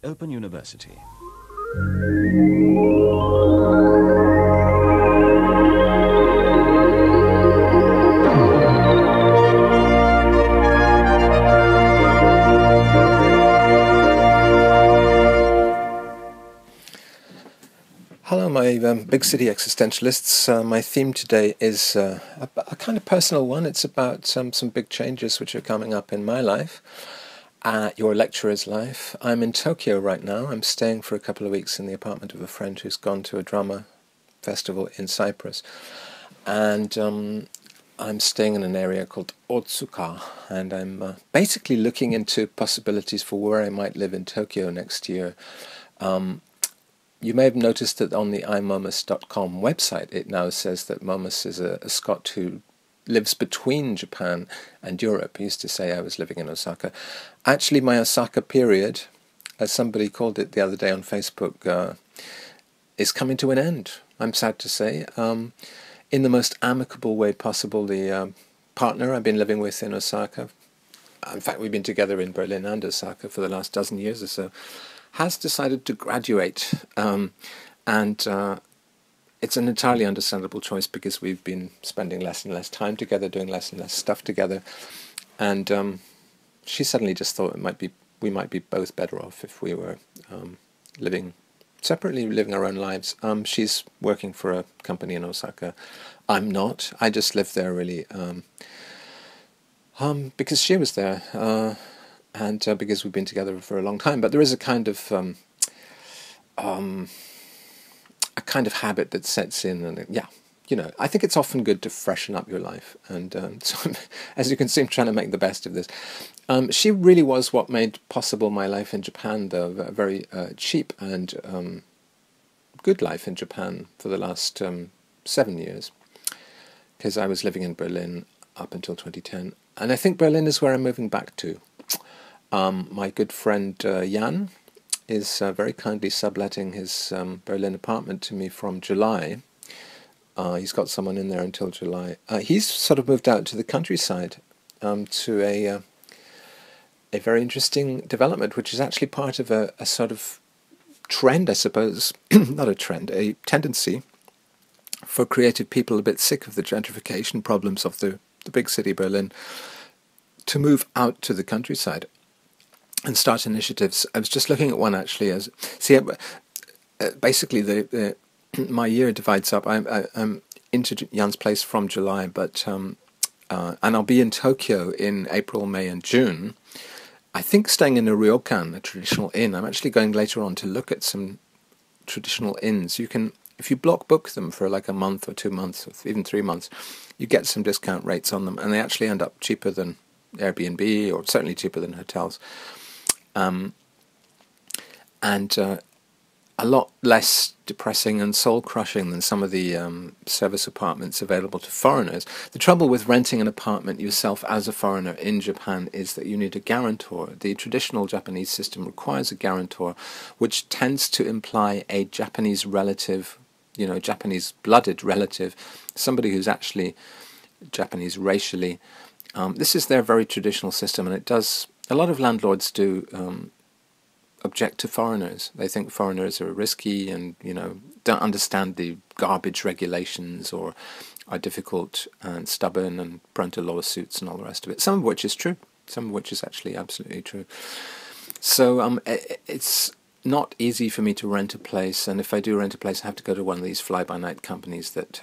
Open University. Hello, my big city existentialists. My theme today is a kind of personal one. It's about some big changes which are coming up in my life, your lecturer's life. I'm in Tokyo right now. I'm staying for a couple of weeks in the apartment of a friend who's gone to a drama festival in Cyprus. And I'm staying in an area called Otsuka, and I'm basically looking into possibilities for where I might live in Tokyo next year. You may have noticed that on the imomus.com website it now says that Momus is a Scot who lives between Japan and Europe. He used to say I was living in Osaka. Actually, my Osaka period, as somebody called it the other day on Facebook, is coming to an end, I'm sad to say. In the most amicable way possible, the partner I've been living with in Osaka, in fact we've been together in Berlin and Osaka for the last dozen years or so, has decided to graduate, and it's an entirely understandable choice because we've been spending less and less time together, doing less and less stuff together, and she suddenly just thought we might be both better off if we were living separately, living our own lives. She's working for a company in Osaka. I'm not. I just live there really because she was there. And because we've been together for a long time, but there is a kind of habit that sets in, and I think it's often good to freshen up your life. And so, as you can see, I'm trying to make the best of this. She really was what made possible my life in Japan, though, a very cheap and good life in Japan for the last 7 years, because I was living in Berlin up until 2010, and I think Berlin is where I'm moving back to. My good friend Jan is very kindly subletting his Berlin apartment to me from July. He's got someone in there until July. He's sort of moved out to the countryside to a very interesting development, which is actually part of a sort of trend, I suppose, not a trend, a tendency for creative people a bit sick of the gentrification problems of the big city Berlin to move out to the countryside and start initiatives. I was just looking at one actually. Basically, my year divides up. I'm into Jan's place from July, but and I'll be in Tokyo in April, May, and June. I think staying in a ryokan, a traditional inn. I'm actually going later on to look at some traditional inns. You can, if you block book them for like a month or 2 months, or even 3 months, you get some discount rates on them, and they actually end up cheaper than Airbnb, or certainly cheaper than hotels. And a lot less depressing and soul-crushing than some of the service apartments available to foreigners. The trouble with renting an apartment yourself as a foreigner in Japan is that you need a guarantor. The traditional Japanese system requires a guarantor, which tends to imply a Japanese relative, Japanese-blooded relative, somebody who's actually Japanese racially. This is their very traditional system, and it does. A lot of landlords do object to foreigners. They think foreigners are risky and, don't understand the garbage regulations, or are difficult and stubborn and prone to lawsuits and all the rest of it. Some of which is true. Some of which is actually absolutely true. So it's not easy for me to rent a place, and if I do rent a place, I have to go to one of these fly-by-night companies that...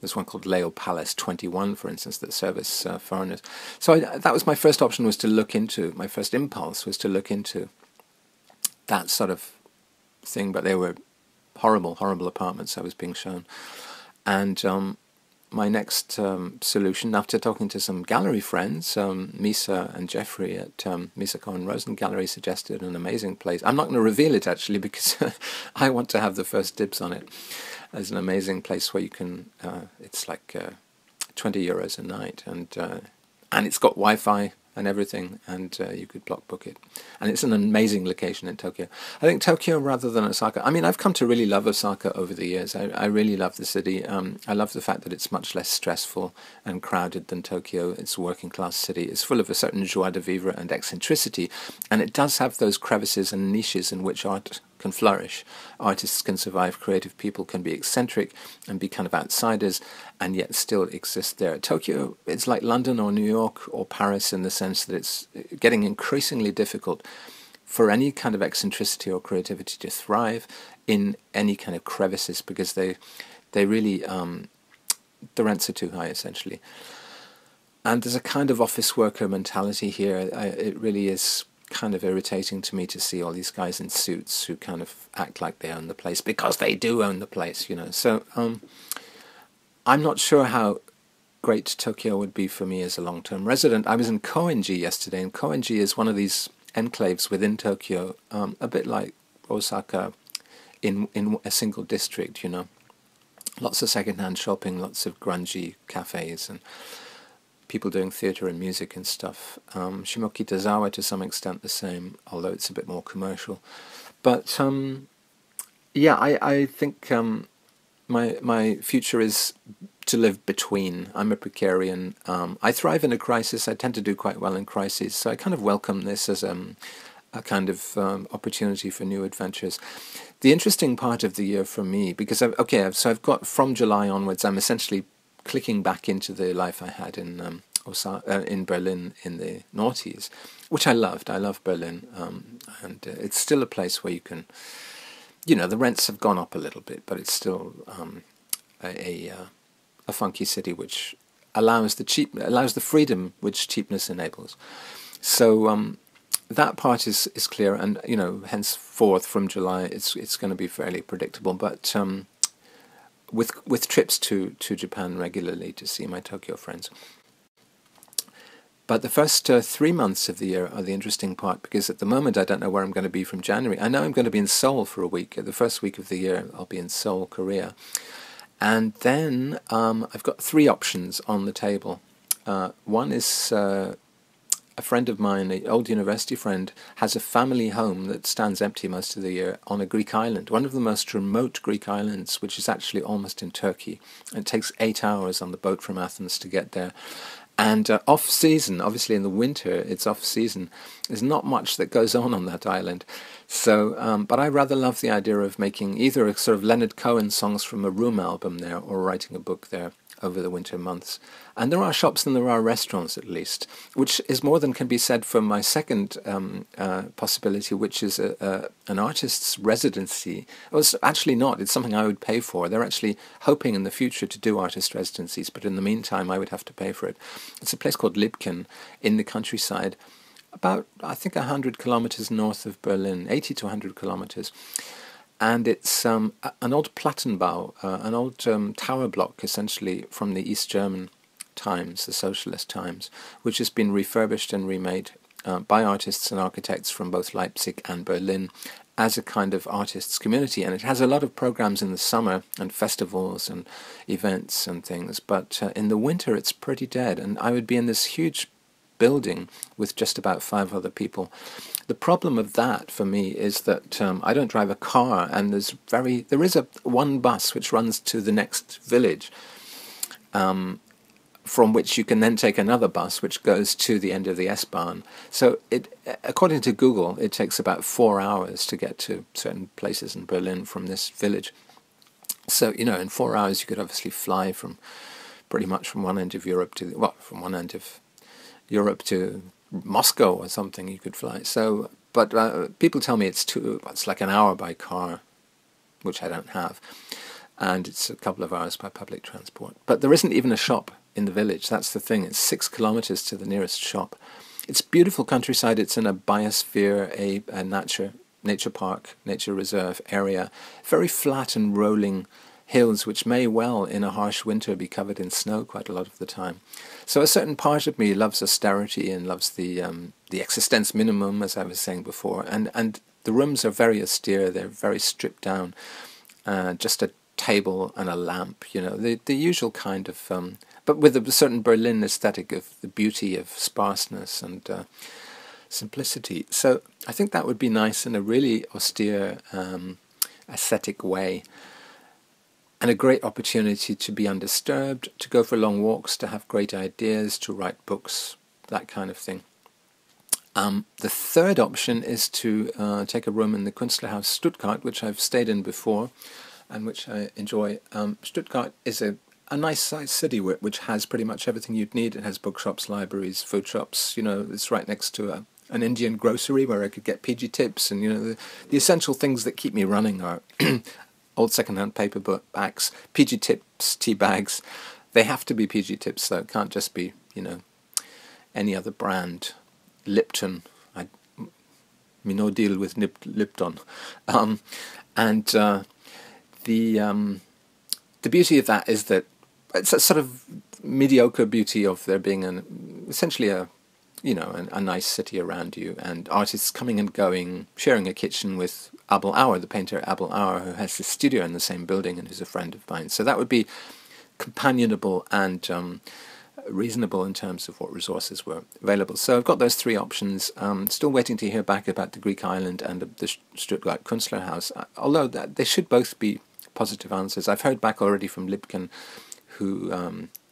There's one called Leo Palace 21, for instance, that service foreigners. So that was my first option, was to look into, my first impulse was to look into that sort of thing, but they were horrible, horrible apartments I was being shown. And my next solution, after talking to some gallery friends, Misa and Jeffrey at Misa Cohen Rosen Gallery suggested an amazing place. I'm not going to reveal it, actually, because I want to have the first dibs on it. There's an amazing place where you can, it's like €20 a night, and it's got Wi-Fi, and everything, and you could block book it. And it's an amazing location in Tokyo. I think Tokyo rather than Osaka. I mean, I've come to really love Osaka over the years. I really love the city. I love the fact that it's much less stressful and crowded than Tokyo. It's a working class city. It's full of a certain joie de vivre and eccentricity, and it does have those crevices and niches in which art can flourish. Artists can survive, creative people can be eccentric and be kind of outsiders and yet still exist there. Tokyo, it's like London or New York or Paris in the sense that it's getting increasingly difficult for any kind of eccentricity or creativity to thrive in any kind of crevices, because they really, the rents are too high essentially. And there's a kind of office worker mentality here. It really is kind of irritating to me to see all these guys in suits who kind of act like they own the place, because they do own the place, you know. So I'm not sure how great Tokyo would be for me as a long-term resident. I was in Koenji yesterday, and Koenji is one of these enclaves within Tokyo, a bit like Osaka in a single district, you know. Lots of second-hand shopping, lots of grungy cafes, and people doing theatre and music and stuff. Shimokitazawa to some extent the same, although it's a bit more commercial. But yeah, I think my future is to live between. I'm a precarian. I thrive in a crisis. I tend to do quite well in crises, so I kind of welcome this as a kind of opportunity for new adventures. The interesting part of the year for me, because I've got from July onwards, I'm essentially clicking back into the life I had in in Berlin in the noughties, which I loved. I love Berlin, and it's still a place where you can, you know, the rents have gone up a little bit, but it's still a funky city which allows the freedom which cheapness enables. So that part is clear, and you know, henceforth from July it's going to be fairly predictable, but with trips to Japan regularly to see my Tokyo friends. But the first 3 months of the year are the interesting part, because at the moment I don't know where I'm going to be from January. I know I'm going to be in Seoul for a week. The first week of the year I'll be in Seoul, Korea. And then I've got 3 options on the table. One is a friend of mine, an old university friend, has a family home that stands empty most of the year on a Greek island, one of the most remote Greek islands, which is actually almost in Turkey. It takes 8 hours on the boat from Athens to get there. And off-season, obviously in the winter, it's off-season. There's not much that goes on that island. So, but I rather love the idea of making either a sort of Leonard Cohen songs from a room album there, or writing a book there over the winter months. And there are shops and there are restaurants, at least, which is more than can be said for my second possibility, which is an artist's residency. Well, it's actually not. It's something I would pay for. They're actually hoping in the future to do artist residencies, but in the meantime I would have to pay for it. It's a place called Liebken in the countryside, about, I think, 100 kilometers north of Berlin, 80 to 100 kilometers. And it's an old Plattenbau, an old tower block, essentially, from the East German times, the socialist times, which has been refurbished and remade by artists and architects from both Leipzig and Berlin as a kind of artists' community. And it has a lot of programs in the summer and festivals and events and things, but in the winter it's pretty dead. And I would be in this huge building with just about 5 other people. The problem of that for me is that I don't drive a car, and there is one bus which runs to the next village, from which you can then take another bus which goes to the end of the S-Bahn. So according to Google, it takes about 4 hours to get to certain places in Berlin from this village. So, you know, in 4 hours you could obviously fly from pretty much from one end of Europe to, from one end of Europe to Moscow or something you could fly. So, but people tell me it's like an hour by car, which I don't have, and it's a couple of hours by public transport. But there isn't even a shop in the village. That's the thing. It's 6 kilometers to the nearest shop. It's beautiful countryside. It's in a biosphere, a nature park, nature reserve area, very flat and rolling hills which may well in a harsh winter be covered in snow quite a lot of the time. So a certain part of me loves austerity and loves the existence minimum, as I was saying before, and the rooms are very austere. They're very stripped down, just a table and a lamp, you know, the usual kind of but with a certain Berlin aesthetic of the beauty of sparseness and simplicity. So I think that would be nice in a really austere, ascetic way. And a great opportunity to be undisturbed, to go for long walks, to have great ideas, to write books, that kind of thing. The third option is to take a room in the Künstlerhaus Stuttgart, which I've stayed in before and which I enjoy. Stuttgart is a nice sized city which has pretty much everything you'd need. It has bookshops, libraries, food shops. You know, it's right next to an Indian grocery where I could get PG tips, and you know, the essential things that keep me running are old second-hand paper bags, PG tips, tea bags. They have to be PG tips though. It can't just be, you know, any other brand. Lipton. Me no deal with Lipton. And the beauty of that is that it's a sort of mediocre beauty of there being essentially a nice city around you, and artists coming and going, sharing a kitchen with Abel Auer, the painter Abel Auer, who has his studio in the same building and who's a friend of mine. So that would be companionable and reasonable in terms of what resources were available. So I've got those three options. Still waiting to hear back about the Greek island and the Stuttgart Künstlerhaus, although they should both be positive answers. I've heard back already from Lipken, who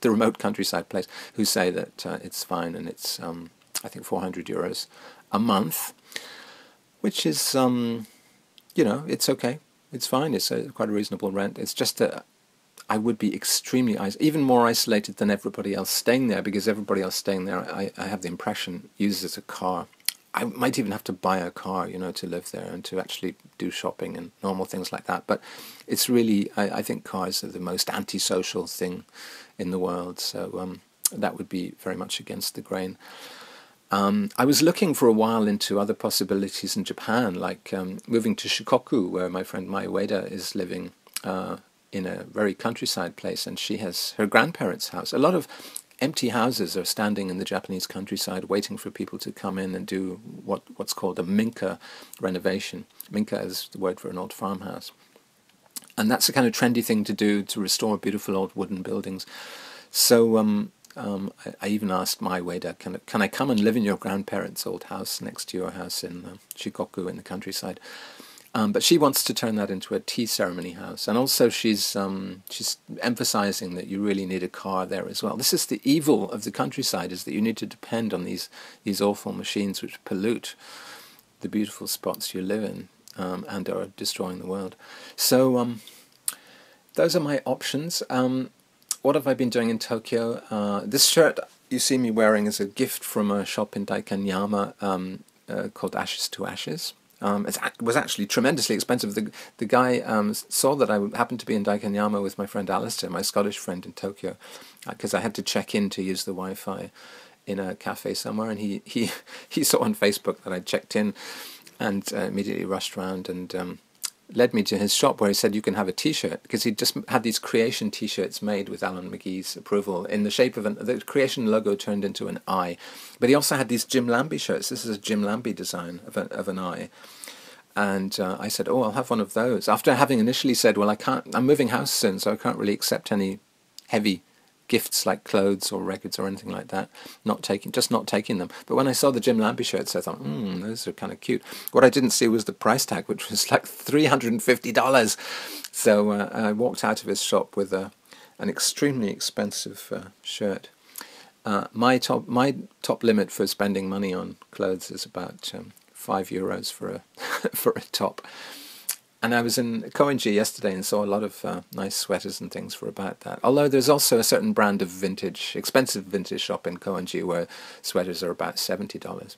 the remote countryside place, who say that it's fine, and it's I think €400 a month, which is it's okay, it's fine, it's quite a reasonable rent. It's just that I would be extremely even more isolated than everybody else staying there, because everybody else staying there, I have the impression, uses a car. I might even have to buy a car, to live there and to actually do shopping and normal things like that. But it's really, I think cars are the most antisocial thing in the world. So that would be very much against the grain. I was looking for a while into other possibilities in Japan, like moving to Shikoku, where my friend Mai Ueda is living in a very countryside place, and she has her grandparents' house. A lot of empty houses are standing in the Japanese countryside waiting for people to come in and do what's called a minka renovation. Minka is the word for an old farmhouse. And that's a kind of trendy thing to do, to restore beautiful old wooden buildings. So I even asked Mai Ueda, can I come and live in your grandparents' old house next to your house in Shikoku in the countryside? But she wants to turn that into a tea ceremony house, and also she's emphasizing that you really need a car there as well. This is the evil of the countryside, is that you need to depend on these awful machines which pollute the beautiful spots you live in and are destroying the world. So those are my options. What have I been doing in Tokyo? This shirt you see me wearing is a gift from a shop in Daikanyama called Ashes to Ashes. It was actually tremendously expensive. The guy saw that I happened to be in Daikanyama with my friend Alistair, my Scottish friend in Tokyo, because I had to check in to use the Wi-Fi in a cafe somewhere, and he saw on Facebook that I'd checked in, and immediately rushed around and led me to his shop, where he said you can have a T-shirt, because he just had these Creation T-shirts made with Alan McGee's approval in the shape of the Creation logo turned into an eye. But he also had these Jim Lambie shirts. This is a Jim Lambie design of an eye. And I said, I'll have one of those. After having initially said, well, I'm moving house soon, so I can't really accept any heavy gifts like clothes or records or anything like that. Not taking them. But when I saw the Jim Lambie shirts, I thought, those are kind of cute. What I didn't see was the price tag, which was like $350. So I walked out of his shop with an extremely expensive shirt. My top limit for spending money on clothes is about €5 for a top. And I was in Koenji yesterday and saw a lot of nice sweaters and things for about that. Although there's also a certain brand of expensive vintage shop in Koenji where sweaters are about $70.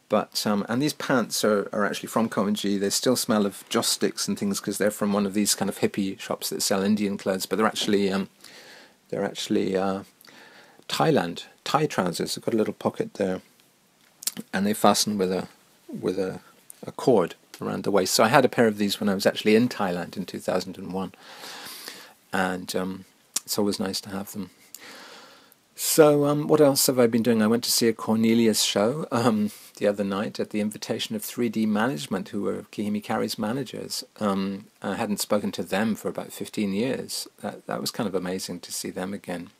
But and these pants are actually from Koenji. They still smell of joss sticks and things because they're from one of these kind of hippie shops that sell Indian clothes. But they're actually Thai trousers. They've got a little pocket there, and they fasten with a cord around the waist. So I had a pair of these when I was actually in Thailand in 2001, and it's always nice to have them. So what else have I been doing? I went to see a Cornelius show the other night at the invitation of 3D Management, who were Kihimi Kari's managers. I hadn't spoken to them for about 15 years. That was kind of amazing to see them again.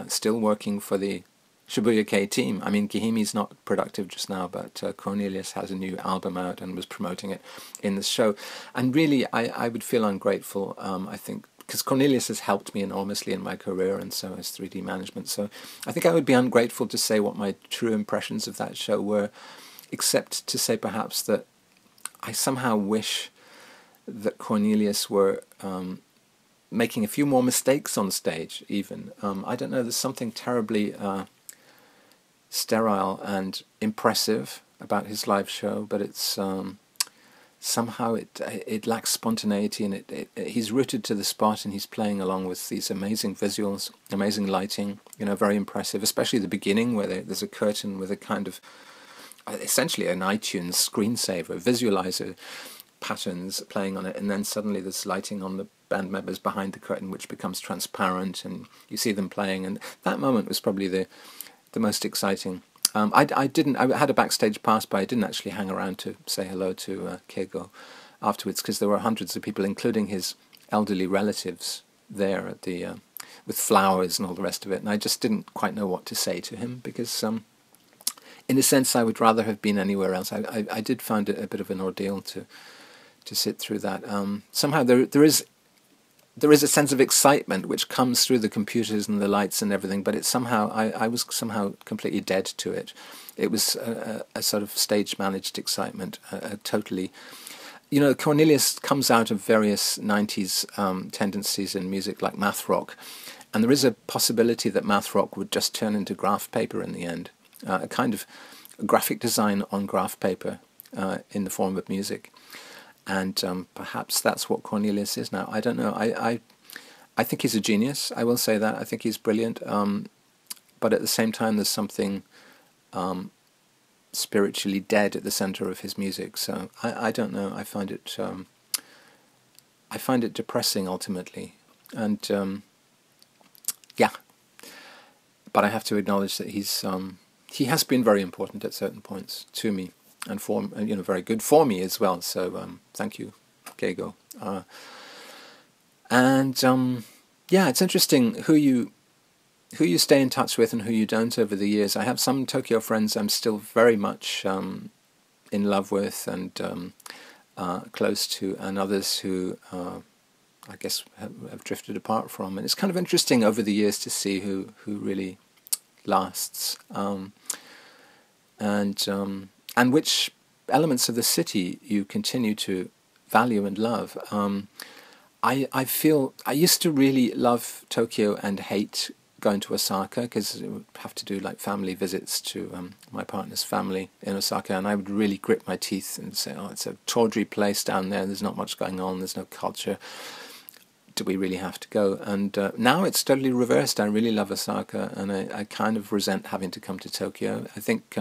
still working for the Shibuya K team. I mean, Gihimi's not productive just now, but Cornelius has a new album out and was promoting it in the show. And really, I would feel ungrateful, I think, because Cornelius has helped me enormously in my career, and so has 3D management. So I think I would be ungrateful to say what my true impressions of that show were, except to say perhaps that I somehow wish that Cornelius were making a few more mistakes on stage, even. I don't know, there's something terribly sterile and impressive about his live show, but it's somehow it lacks spontaneity, and he's rooted to the spot, and he's playing along with these amazing visuals, amazing lighting, very impressive, especially the beginning where there's a curtain with a kind of essentially an iTunes screensaver, visualizer patterns playing on it, and then suddenly there's lighting on the band members behind the curtain which becomes transparent, and you see them playing, and that moment was probably the most exciting. I had a backstage pass, but I didn't actually hang around to say hello to Keigo afterwards, because there were hundreds of people, including his elderly relatives, there at the with flowers and all the rest of it, and I just didn't quite know what to say to him, because in a sense I would rather have been anywhere else. I did find it a bit of an ordeal to sit through that. Somehow there is a sense of excitement which comes through the computers and the lights and everything, but it's somehow, I was somehow completely dead to it. It was a sort of stage-managed excitement, totally. Cornelius comes out of various 90s tendencies in music like math rock, and there is a possibility that math rock would just turn into graph paper in the end, a kind of graphic design on graph paper in the form of music. And perhaps that's what Cornelius is now. I don't know. I think he's a genius. I will say that. I think he's brilliant. But at the same time, there's something spiritually dead at the center of his music. So I don't know. I find it depressing ultimately. And yeah. But I have to acknowledge that he has been very important at certain points to me. And very good for me as well. So thank you, Keigo. Yeah, it's interesting who you stay in touch with and who you don't over the years. I have some Tokyo friends I'm still very much in love with and close to, and others who I guess have drifted apart from. And it's kind of interesting over the years to see who really lasts. And which elements of the city you continue to value and love. I feel I used to really love Tokyo and hate going to Osaka, because I would have to do like family visits to my partner's family in Osaka, and I would really grit my teeth and say, oh, it's a tawdry place down there, there's not much going on, there's no culture. Do we really have to go? And now it's totally reversed. I really love Osaka, and I kind of resent having to come to Tokyo. I think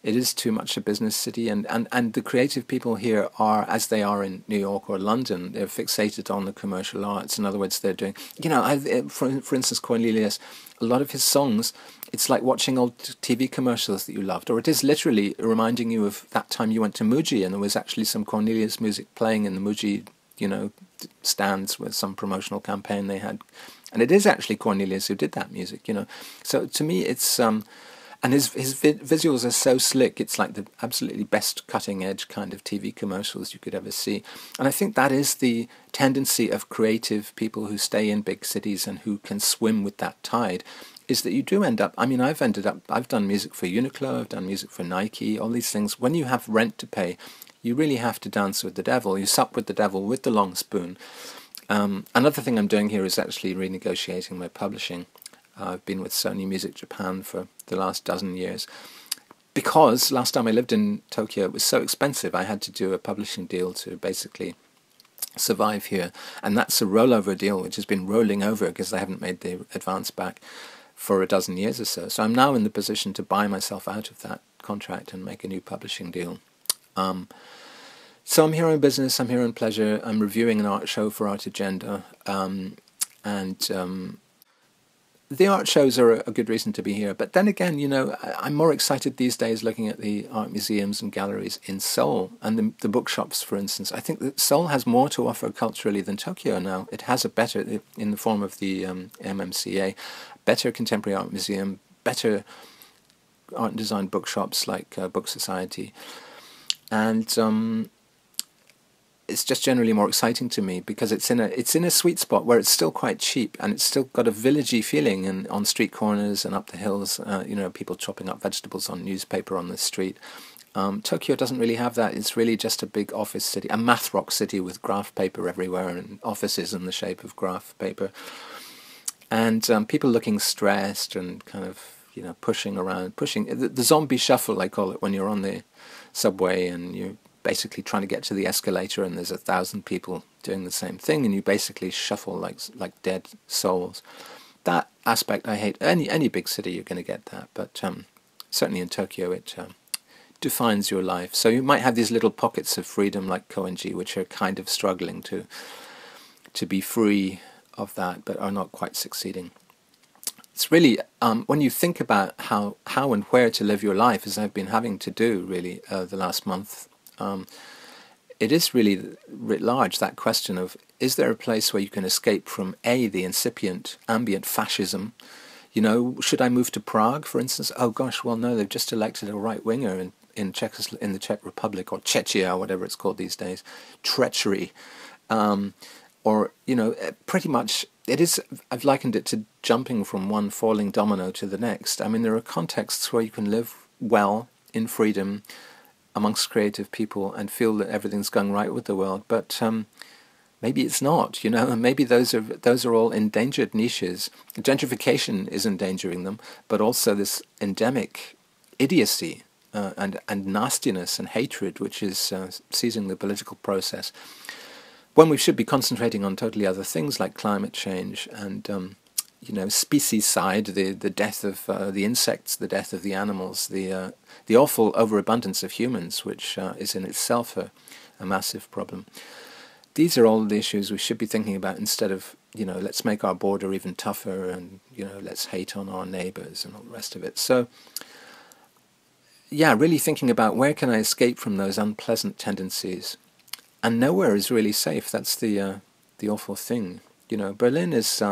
it is too much a business city, and the creative people here are, as they are in New York or London, they're fixated on the commercial arts. In other words, they're doing, for instance, Cornelius, a lot of his songs, it's like watching old TV commercials that you loved, or it is literally reminding you of that time you went to Muji and there was actually some Cornelius music playing in the Muji, stands with some promotional campaign they had. And it is actually Cornelius who did that music, So to me, it's... And his visuals are so slick, it's like the absolutely best cutting-edge kind of TV commercials you could ever see. And I think that is the tendency of creative people who stay in big cities and who can swim with that tide, is that you do end up... I've done music for Uniqlo, I've done music for Nike, all these things. When you have rent to pay, you really have to dance with the devil. You sup with the devil with the long spoon. Another thing I'm doing here is actually renegotiating my publishing. I've been with Sony Music Japan for the last dozen years, because last time I lived in Tokyo it was so expensive. I had to do a publishing deal to basically survive here, and that's a rollover deal which has been rolling over because I haven't made the advance back for a dozen years or so. So I'm now in the position to buy myself out of that contract and make a new publishing deal. So I'm here on business, I'm here on pleasure, I'm reviewing an art show for Art Agenda, and the art shows are a good reason to be here. But then again, I'm more excited these days looking at the art museums and galleries in Seoul and the bookshops, for instance. I think that Seoul has more to offer culturally than Tokyo now. It has a better, in the form of the MMCA, better contemporary art museum, better art and design bookshops like Book Society. And it's just generally more exciting to me because it's in a sweet spot where it's still quite cheap and it's still got a villagey feeling, and on street corners and up the hills, people chopping up vegetables on newspaper on the street. Tokyo doesn't really have that. It's really just a big office city, a math rock city with graph paper everywhere and offices in the shape of graph paper, and people looking stressed and kind of pushing around, the zombie shuffle I call it, when you're on the subway and you basically trying to get to the escalator and there's 1,000 people doing the same thing and you basically shuffle like dead souls. That aspect I hate. Any big city you're going to get that, but certainly in Tokyo it defines your life. So you might have these little pockets of freedom like Koenji, which are kind of struggling to be free of that, but are not quite succeeding. It's really, when you think about how and where to live your life, as I've been having to do really the last month, it is really writ large, that question of, is there a place where you can escape from the incipient ambient fascism? Should I move to Prague, for instance? Oh gosh, well no, they've just elected a right-winger in the Czech Republic, or Czechia, whatever it's called these days. Treachery. Pretty much, it is, I've likened it to jumping from one falling domino to the next. I mean, there are contexts where you can live well, in freedom, amongst creative people and feel that everything's going right with the world, but maybe it's not, and maybe those are all endangered niches. Gentrification is endangering them, but also this endemic idiocy and nastiness and hatred which is seizing the political process, when we should be concentrating on totally other things like climate change and specieside, the death of the insects, the death of the animals, the awful overabundance of humans, which is in itself a massive problem. These are all the issues we should be thinking about instead of, let's make our border even tougher and, let's hate on our neighbours and all the rest of it. So, yeah, really thinking about where can I escape from those unpleasant tendencies. And nowhere is really safe. That's the awful thing. Berlin is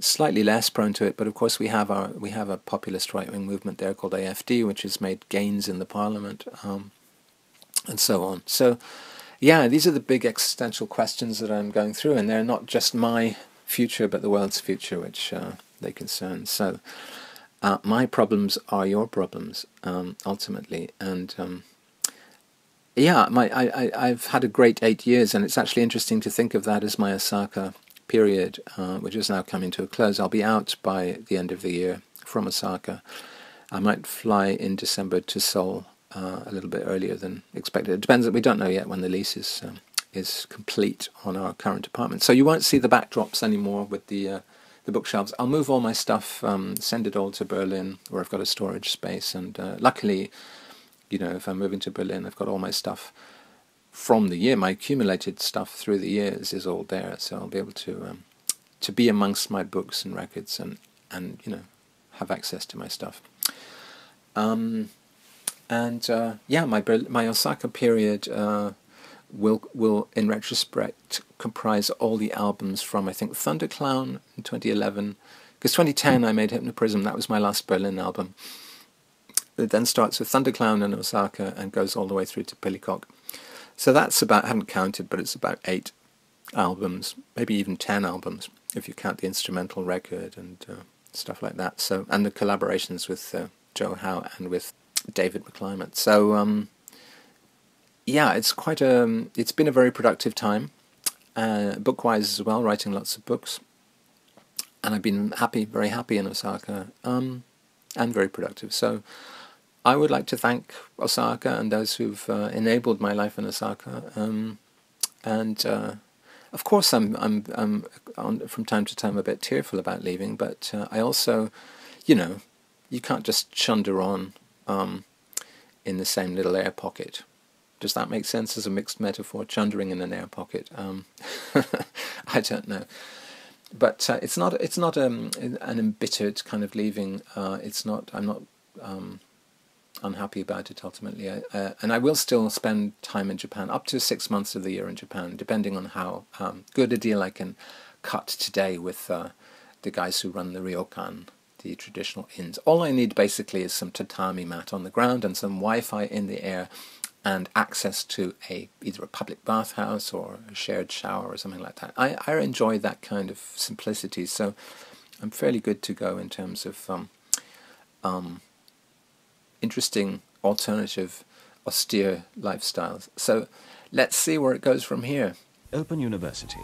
slightly less prone to it, but of course we have a populist right-wing movement there called AfD, which has made gains in the parliament, and so on. So, yeah, these are the big existential questions that I'm going through, and they're not just my future, but the world's future, which they concern. So, my problems are your problems, ultimately, and I've had a great 8 years, and it's actually interesting to think of that as my Osaka period, which is now coming to a close. I'll be out by the end of the year from Osaka. I might fly in December to Seoul a little bit earlier than expected. It depends. We don't know yet when the lease is complete on our current apartment. So you won't see the backdrops anymore with the bookshelves. I'll move all my stuff, send it all to Berlin, where I've got a storage space. And luckily, if I'm moving to Berlin, I've got all my stuff from the year. My accumulated stuff through the years is all there, so I'll be able to be amongst my books and records and have access to my stuff. My Osaka period will in retrospect comprise all the albums from, I think, Thunderclown in 2011, because 2010 I made Hypnoprism. That was my last Berlin album. It then starts with Thunderclown and Osaka and goes all the way through to Pillycock. So that's about, I haven't counted, but it's about 8 albums, maybe even 10 albums, if you count the instrumental record and stuff like that. So, and the collaborations with Joe Howe and with David McClymont. So, it's been a very productive time, book-wise as well, writing lots of books. And I've been very happy in Osaka, and very productive. So, I would like to thank Osaka and those who've enabled my life in Osaka, of course I'm from time to time a bit tearful about leaving, but I also, you can't just chunder on in the same little air pocket. Does that make sense as a mixed metaphor? Chundering in an air pocket. I don't know. but it's not an embittered kind of leaving. It's not. I'm not unhappy about it ultimately. And I will still spend time in Japan, up to 6 months of the year in Japan, depending on how good a deal I can cut today with the guys who run the ryokan, the traditional inns. All I need basically is some tatami mat on the ground and some Wi-Fi in the air, and access to either a public bathhouse or a shared shower or something like that. I enjoy that kind of simplicity, so I'm fairly good to go in terms of interesting alternative austere lifestyles. So let's see where it goes from here. Open University.